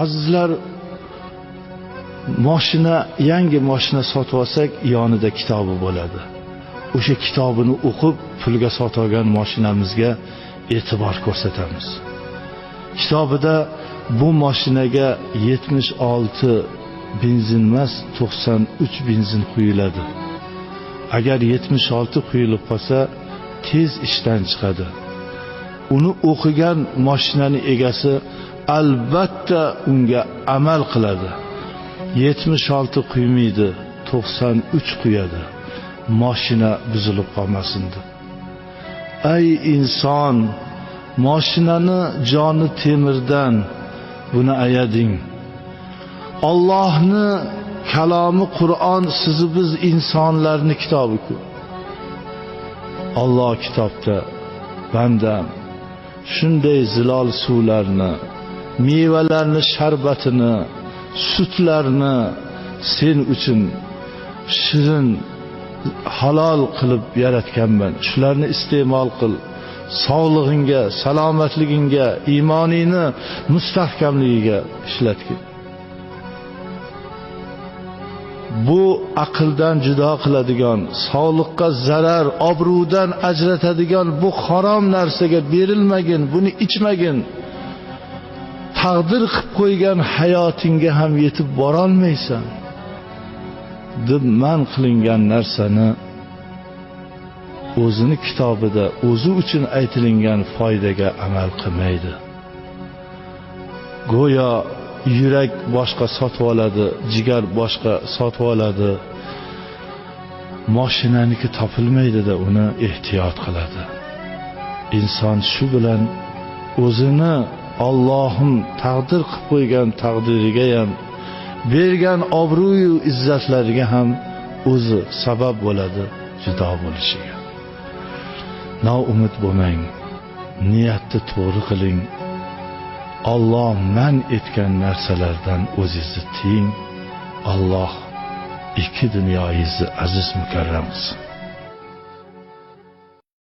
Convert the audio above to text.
Azizlar, yangi mashina sotib olsak, yonida kitobi bo'ladi. O'sha kitobini o'qib, pulga sotib olgan mashinamizga e'tibor ko'rsatamiz. Kitobida bu mashinaga 76 benzin emas, 93 benzin quyiladi. Agar 76 quyilib qolsa, tez ishdan chiqadi. Uni o'qigan mashinaning egasi albatta unga amal qiladi. 76 quymaydi, 93 quyadi. Mashina buzilib qolmasin deb. Ey inson, mashinani joni temirdan, buni ayading. Allohni kalomi Qur'on sizni biz insonlarning kitobi-ku. Alloh kitobda bandam shunday zilol suvlarni, mevalarni sharbatini, sutlarni sen uchun shirin halol qilib yaratganman. Shularni iste'mol qil. Sog'lig'ingga, salomatligingga, iymoningni mustahkamligiga ishlatgin. Bu aqldan judo qiladigan, sog'liqqa zarar, obro'dan ajratadigan bu harom narsaga berilmagin, buni ichmagin. Taqdir qilib qo'ygan hayotingga ham yetib bora olmaysan deb man qilingan narsani o'zini kitobida o'zi uchun aytilingan foydaga amal qilmaydi. Go'yo yurak boshqa sotib oladi, jigar boshqa sotib oladi. Mashinaniki topilmaydi-da, uni ehtiyot qiladi. Inson shu bilan o'zini Allohim taqdir qilib qo'ygan taqdiriga ham, bergan obro'yu izzatlariga ham o'zi sabab bo'ladi judo bo'lishiga. Noumid bo'lmang, niyatni to'g'ri qiling. Alloh man etgan narsalardan o'zingizni tiying. Alloh ikki dunyoyingizni aziz mukarram qilsin.